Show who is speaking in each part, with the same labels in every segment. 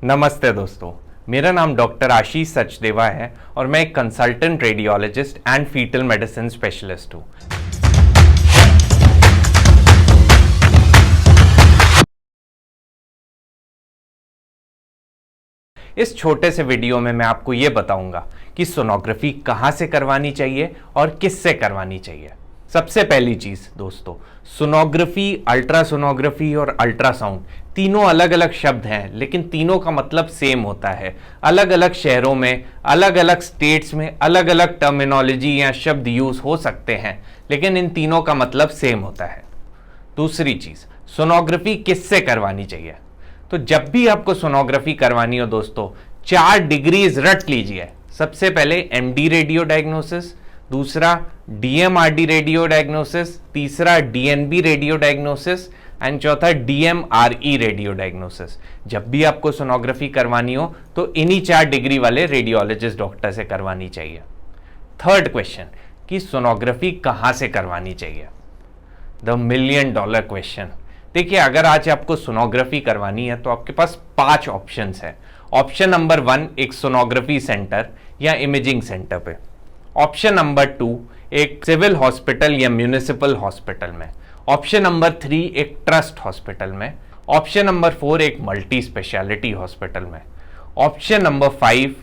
Speaker 1: नमस्ते दोस्तों, मेरा नाम डॉक्टर आशीष सचदेवा है और मैं एक consultant radiologist and foetal medicine specialist हूँ। इस छोटे से वीडियो में मैं आपको ये बताऊंगा कि सोनोग्राफी कहाँ से करवानी चाहिए और किससे करवानी चाहिए। सबसे पहली चीज दोस्तों, सोनोग्राफी, अल्ट्रासोनोग्राफी और अल्ट्रासाउंड तीनों अलग अलग शब्द हैं, लेकिन तीनों का मतलब सेम होता है। अलग अलग शहरों में, अलग अलग स्टेट्स में अलग अलग टर्मिनोलॉजी या शब्द यूज हो सकते हैं, लेकिन इन तीनों का मतलब सेम होता है। दूसरी चीज, सोनोग्राफी किससे करवानी चाहिए। तो जब भी आपको सोनोग्राफी करवानी हो दोस्तों, 4 डिग्रीज रट लीजिए। सबसे पहले एमडी रेडियो डायग्नोसिस, दूसरा डीएमआरडी रेडियो डायग्नोसिस, तीसरा डीएनबी रेडियो डायग्नोसिस एंड चौथा डीएमआरई रेडियो डायग्नोसिस। जब भी आपको सोनोग्राफी करवानी हो तो इन्हीं 4 डिग्री वाले रेडियोलॉजिस्ट डॉक्टर से करवानी चाहिए। थर्ड क्वेश्चन कि सोनोग्राफी कहां से करवानी चाहिए, द $1,000,000 क्वेश्चन। देखिए, अगर आज आपको सोनोग्राफी करवानी है तो आपके पास 5 ऑप्शंस है। ऑप्शन नंबर 1 एक सोनोग्राफी सेंटर या इमेजिंग सेंटर पे। ऑप्शन नंबर 2 एक सिविल हॉस्पिटल या म्यूनिसिपल हॉस्पिटल में। ऑप्शन नंबर 3 एक ट्रस्ट हॉस्पिटल में। ऑप्शन नंबर 4 एक मल्टी स्पेशलिटी हॉस्पिटल में। ऑप्शन नंबर 5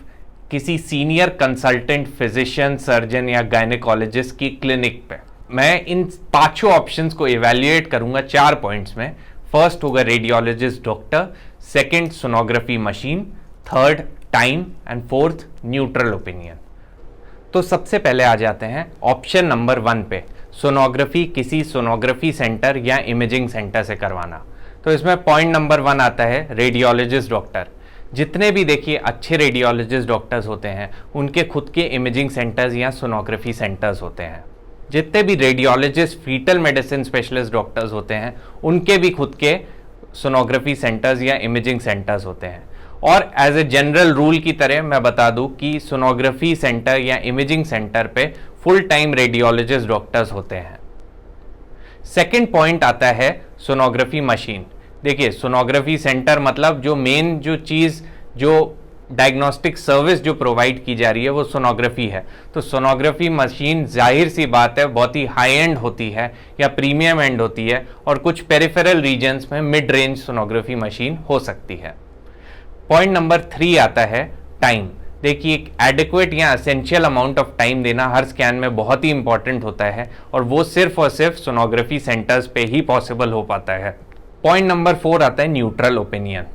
Speaker 1: किसी सीनियर कंसल्टेंट फिजिशियन, सर्जन या गायनेकोलॉजिस्ट की क्लिनिक पे। मैं इन 5 ऑप्शंस को इवैल्यूएट करूंगा 4 पॉइंट्स में। फर्स्ट होगा radiologist doctor, second sonography machine, third time and fourth neutral opinion. तो सबसे पहले आ जाते हैं ऑप्शन नंबर 1 पे, सोनोग्राफी किसी सोनोग्राफी सेंटर या इमेजिंग सेंटर से करवाना। तो इसमें पॉइंट नंबर 1 आता है रेडियोलॉजिस्ट डॉक्टर। जितने भी देखिए अच्छे रेडियोलॉजिस्ट डॉक्टर्स होते हैं उनके खुद के इमेजिंग सेंटर्स या सोनोग्राफी सेंटर्स होते हैं। जितने भी radiologist foetal medicine specialist doctors होते हैं उनके भी खुद के सोनोग्राफी सेंटर्स या इमेजिंग सेंटर्स होते हैं। और एज ए जनरल रूल की तरह मैं बता दूं कि सोनोग्राफी सेंटर या इमेजिंग सेंटर पे फुल टाइम रेडियोलॉजिस्ट डॉक्टर्स होते हैं। सेकंड पॉइंट आता है सोनोग्राफी मशीन। देखिए, सोनोग्राफी सेंटर मतलब जो मेन जो चीज़, जो डायग्नोस्टिक सर्विस जो प्रोवाइड की जा रही है वो सोनोग्राफी है। तो सोनोग्राफी मशीन जाहिर सी बात है बहुत ही हाई एंड होती है या प्रीमियम एंड होती है, और कुछ पेरिफेरल रीजन्स में मिड रेंज सोनोग्राफी मशीन हो सकती है। पॉइंट नंबर 3 आता है टाइम। देखिए, एक एडिक्वेट या एसेंशियल अमाउंट ऑफ टाइम देना हर स्कैन में बहुत ही इंपॉर्टेंट होता है, और वो सिर्फ और सिर्फ सोनोग्राफी सेंटर्स पे ही पॉसिबल हो पाता है। पॉइंट नंबर 4 आता है न्यूट्रल ओपिनियन।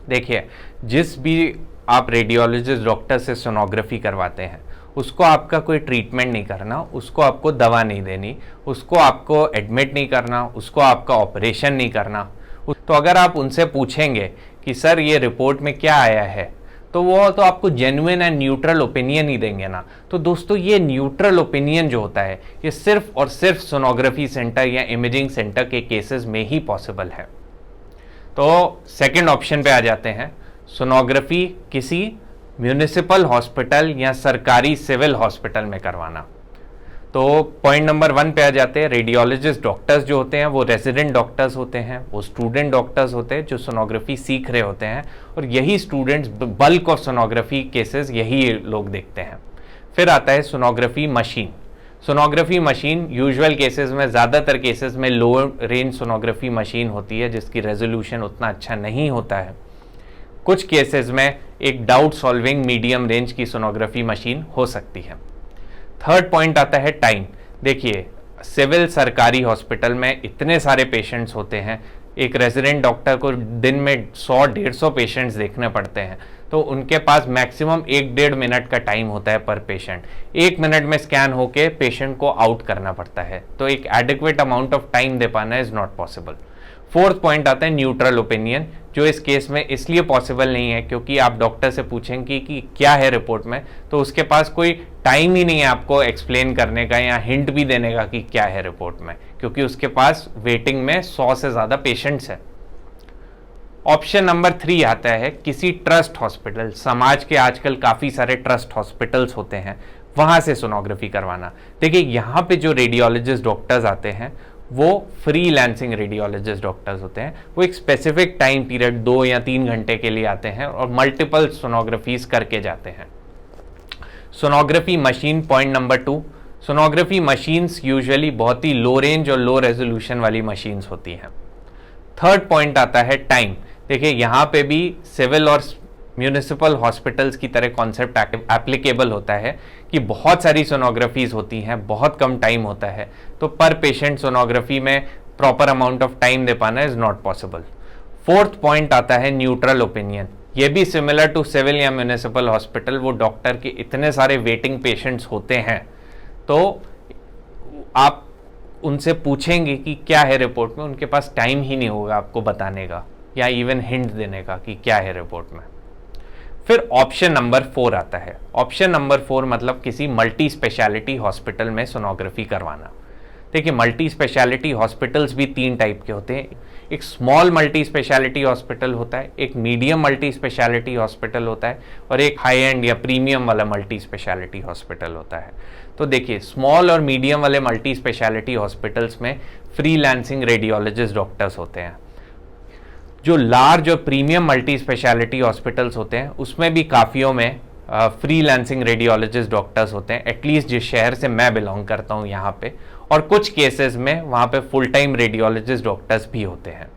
Speaker 1: देखिए, जिस भी आप रेडियोलॉजिस्ट डॉक्टर से सोनोग्राफी करवाते हैं उसको आपका कोई ट्रीटमेंट नहीं करना, उसको आपको दवा नहीं देनी, उसको आपको एडमिट नहीं करना, उसको आपका ऑपरेशन नहीं करना। तो अगर आप उनसे पूछेंगे कि सर ये रिपोर्ट में क्या आया है, तो वो तो आपको जेन्युइन एंड न्यूट्रल ओपिनियन ही देंगे ना। तो दोस्तों, ये न्यूट्रल ओपिनियन जो होता है ये सिर्फ और सिर्फ सोनोग्राफी सेंटर या इमेजिंग सेंटर के केसेस में ही पॉसिबल है। तो सेकंड ऑप्शन पे आ जाते हैं, सोनोग्राफी किसी म्यूनिसिपल हॉस्पिटल या सरकारी सिविल हॉस्पिटल में करवाना। तो पॉइंट नंबर 1 पे आ जाते हैं, रेडियोलॉजिस्ट डॉक्टर्स जो होते हैं वो रेजिडेंट डॉक्टर्स होते हैं, वो स्टूडेंट डॉक्टर्स होते हैं जो सोनोग्राफी सीख रहे होते हैं, और यही students bulk of sonography cases यही लोग देखते हैं। फिर आता है sonography machine. Sonography machine usual cases में, ज़्यादातर केसेस में लो रेंज सोनोग्राफी मशीन होती है जिसकी रेजोल्यूशन उतना अच्छा नहीं होता है। कुछ केसेस में एक डाउट सॉल्विंग मीडियम रेंज की सोनोग्राफी मशीन हो सकती है। थर्ड पॉइंट आता है टाइम। देखिए, सिविल सरकारी हॉस्पिटल में इतने सारे पेशेंट्स होते हैं, एक रेजिडेंट डॉक्टर को दिन में 100-150 पेशेंट्स देखने पड़ते हैं, तो उनके पास मैक्सिमम 1-1.5 मिनट का टाइम होता है पर पेशेंट। 1 मिनट में स्कैन होके पेशेंट को आउट करना पड़ता है, तो एक एडिक्वेट अमाउंट ऑफ टाइम दे पाना is not possible. Fourth point आता है न्यूट्रल ओपिनियन, जो इस केस में इसलिए पॉसिबल नहीं है क्योंकि आप डॉक्टर से पूछेंगे कि क्या है रिपोर्ट में, तो उसके पास कोई टाइम ही नहीं है आपको एक्सप्लेन करने का या हिंट भी देने का कि क्या है रिपोर्ट में, क्योंकि उसके पास वेटिंग में 100 से ज़्यादा पेशेंट्स हैं। ऑप्शन नंबर 3 आता है किसी ट्रस्ट हॉस्पिटल। समाज के आजकल काफ़ी सारे ट्रस्ट हॉस्पिटल्स होते हैं, वहाँ से सोनोग्राफी करवाना। देखिए, यहाँ पे जो रेडियोलॉजिस्ट डॉक्टर्स आते हैं वो फ्रीलांसिंग रेडियोलॉजिस्ट डॉक्टर्स होते हैं। वो एक स्पेसिफिक टाइम पीरियड 2 या 3 घंटे के लिए आते हैं और मल्टीपल सोनोग्राफीज करके जाते हैं। Sonography machine, point number 2, sonography machines usually बहुत ही लो रेंज और लो रेजोल्यूशन वाली मशीन्स होती हैं। थर्ड पॉइंट आता है टाइम। देखिए यहाँ पे भी सिविल और म्यूनिसिपल हॉस्पिटल्स की तरह कॉन्सेप्ट एप्लीकेबल होता है कि बहुत सारी सोनोग्राफीज होती हैं, बहुत कम टाइम होता है, तो पर पेशेंट सोनोग्राफी में प्रॉपर अमाउंट ऑफ टाइम दे पाना is not possible. Fourth point आता है न्यूट्रल ओपिनियन। ये भी सिमिलर टू सिविल या म्यूनिसिपल हॉस्पिटल, वो डॉक्टर के इतने सारे वेटिंग पेशेंट्स होते हैं तो आप उनसे पूछेंगे कि क्या है रिपोर्ट में, उनके पास टाइम ही नहीं होगा आपको बताने का या इवन हिंट देने का कि क्या है रिपोर्ट में। फिर ऑप्शन नंबर 4 आता है। ऑप्शन नंबर 4 मतलब किसी मल्टी स्पेशलिटी हॉस्पिटल में सोनोग्राफी करवाना। देखिए मल्टी स्पेशलिटी हॉस्पिटल्स भी 3 टाइप के होते हैं। एक स्मॉल मल्टी स्पेशलिटी हॉस्पिटल होता है, एक मीडियम मल्टी स्पेशलिटी हॉस्पिटल होता है और एक हाई एंड या प्रीमियम वाला मल्टी स्पेशलिटी हॉस्पिटल होता है। तो देखिए स्मॉल और मीडियम वाले मल्टी स्पेशलिटी हॉस्पिटल्स में फ्रीलांसिंग रेडियोलॉजिस्ट डॉक्टर्स होते हैं। जो लार्ज और प्रीमियम मल्टी स्पेशलिटी हॉस्पिटल्स होते हैं उसमें भी काफ़ियों में फ्रीलांसिंग रेडियोलॉजिस्ट डॉक्टर्स होते हैं, एटलीस्ट जिस शहर से मैं बिलोंग करता हूँ यहाँ पे, और कुछ केसेस में वहाँ पे फुल टाइम रेडियोलॉजिस्ट डॉक्टर्स भी होते हैं।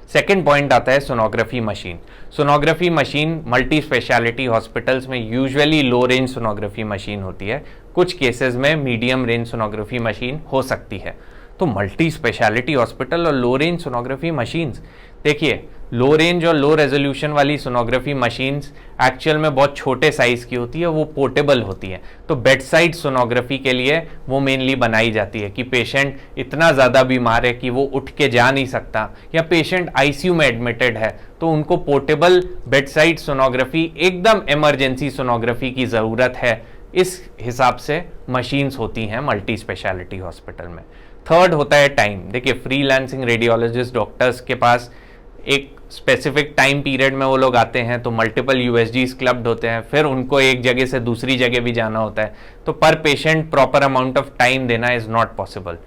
Speaker 1: सेकेंड पॉइंट आता है sonography machine. Sonography machine multi speciality hospitals में usually low range sonography machine होती है, कुछ केसेस में मीडियम रेंज सोनोग्राफी मशीन हो सकती है। तो मल्टी स्पेशलिटी हॉस्पिटल और लो रेंज सोनोग्राफी मशीन्स, देखिए लो रेंज और लो रेजोल्यूशन वाली सोनोग्राफी मशीन्स एक्चुअल में बहुत छोटे साइज की होती है, वो पोर्टेबल होती है। तो बेड साइड सोनोग्राफी के लिए वो मेनली बनाई जाती है कि पेशेंट इतना ज़्यादा बीमार है कि वो उठ के जा नहीं सकता या पेशेंट आईसीयू में एडमिटेड है, तो उनको पोर्टेबल बेड साइड सोनोग्राफी, एकदम इमरजेंसी सोनोग्राफी की ज़रूरत है, इस हिसाब से मशीन्स होती हैं मल्टी स्पेशलिटी हॉस्पिटल में। थर्ड होता है टाइम। देखिए फ्रीलांसिंग रेडियोलॉजिस्ट डॉक्टर्स के पास एक स्पेसिफिक टाइम पीरियड में वो लोग आते हैं, तो मल्टीपल यूएसजीज क्लब्ड होते हैं, फिर उनको एक जगह से दूसरी जगह भी जाना होता है, तो पर patient proper amount of time देना is not possible.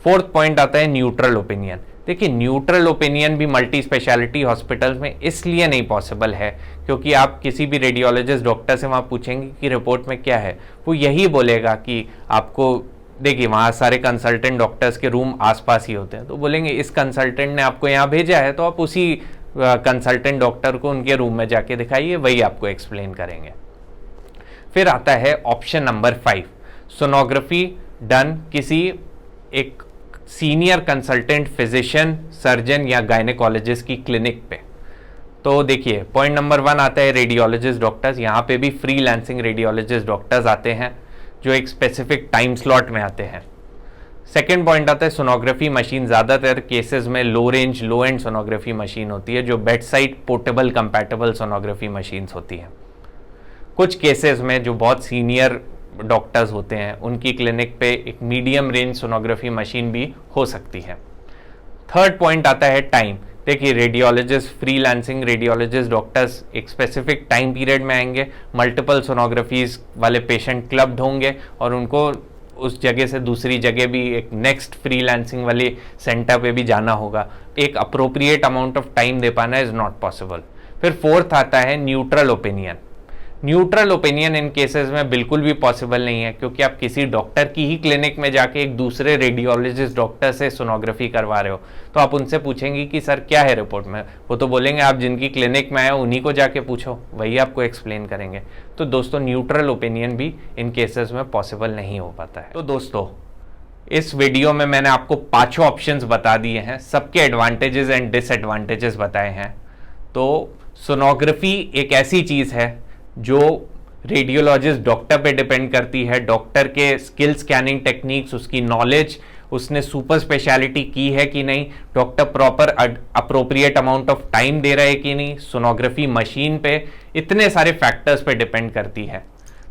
Speaker 1: Fourth point आता है न्यूट्रल ओपिनियन। देखिए न्यूट्रल ओपिनियन भी मल्टी स्पेशलिटी हॉस्पिटल्स में इसलिए नहीं पॉसिबल है क्योंकि आप किसी भी रेडियोलॉजिस्ट डॉक्टर से वहाँ पूछेंगे कि रिपोर्ट में क्या है, वो यही बोलेगा कि आपको, देखिए वहाँ सारे कंसल्टेंट डॉक्टर्स के रूम आसपास ही होते हैं, तो बोलेंगे इस कंसल्टेंट ने आपको यहाँ भेजा है, तो आप उसी कंसल्टेंट डॉक्टर को उनके रूम में जाके दिखाइए, वही आपको एक्सप्लेन करेंगे। फिर आता है ऑप्शन नंबर 5, सोनोग्राफी डन किसी एक सीनियर कंसल्टेंट फिजिशियन, सर्जन या गायनेकोलॉजिस्ट की क्लिनिक पे। तो देखिए पॉइंट नंबर 1 आता है रेडियोलॉजिस्ट डॉक्टर्स। यहाँ पे भी फ्रीलांसिंग रेडियोलॉजिस्ट डॉक्टर्स आते हैं जो एक स्पेसिफिक टाइम स्लॉट में आते हैं। सेकेंड पॉइंट आता है सोनोग्राफी मशीन। ज़्यादातर केसेस में लो range low and sonography machine होती है जो bed side portable compatible sonography machines होती हैं। कुछ केसेस में जो बहुत सीनियर डॉक्टर्स होते हैं उनकी क्लिनिक पे एक मीडियम रेंज सोनोग्राफी मशीन भी हो सकती है। थर्ड पॉइंट आता है टाइम। देखिए रेडियोलॉजिस्ट, फ्रीलांसिंग रेडियोलॉजिस्ट डॉक्टर्स एक स्पेसिफिक टाइम पीरियड में आएंगे, मल्टीपल सोनोग्राफीज वाले पेशेंट क्लब्ड होंगे और उनको उस जगह से दूसरी जगह भी एक नेक्स्ट फ्रीलांसिंग वाले सेंटर पे भी जाना होगा। एक अप्रोप्रिएट अमाउंट ऑफ टाइम दे पाना इज नॉट पॉसिबल। फिर फोर्थ आता है neutral opinion. Neutral opinion in cases में बिल्कुल भी पॉसिबल नहीं है क्योंकि आप किसी डॉक्टर की ही क्लिनिक में जाके एक दूसरे रेडियोलॉजिस्ट डॉक्टर से सोनोग्राफी करवा रहे हो, तो आप उनसे पूछेंगे कि सर क्या है रिपोर्ट में, वो तो बोलेंगे आप जिनकी क्लिनिक में आए हो उन्हीं को जाके पूछो, वही आपको एक्सप्लेन करेंगे। तो दोस्तों न्यूट्रल ओपिनियन भी इन केसेस में पॉसिबल नहीं हो पाता है। तो दोस्तों इस वीडियो में मैंने आपको 5 ऑप्शंस बता दिए हैं, सबके एडवांटेजेस एंड डिसएडवांटेजेस बताए हैं। तो सोनोग्राफी एक ऐसी चीज़ है जो रेडियोलॉजिस्ट डॉक्टर पे डिपेंड करती है, डॉक्टर के स्किल स्कैनिंग टेक्निक्स, उसकी नॉलेज, उसने सुपर स्पेशलिटी की है कि नहीं, doctor proper appropriate amount of time दे रहा है कि नहीं, सोनोग्राफी मशीन पे, इतने सारे फैक्टर्स पे डिपेंड करती है।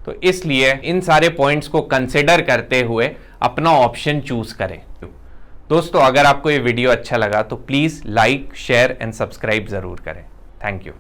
Speaker 1: तो इसलिए इन सारे पॉइंट्स को कंसिडर करते हुए अपना ऑप्शन चूज करें। दोस्तों अगर आपको ये वीडियो अच्छा लगा तो please like, share and subscribe ज़रूर करें। Thank you.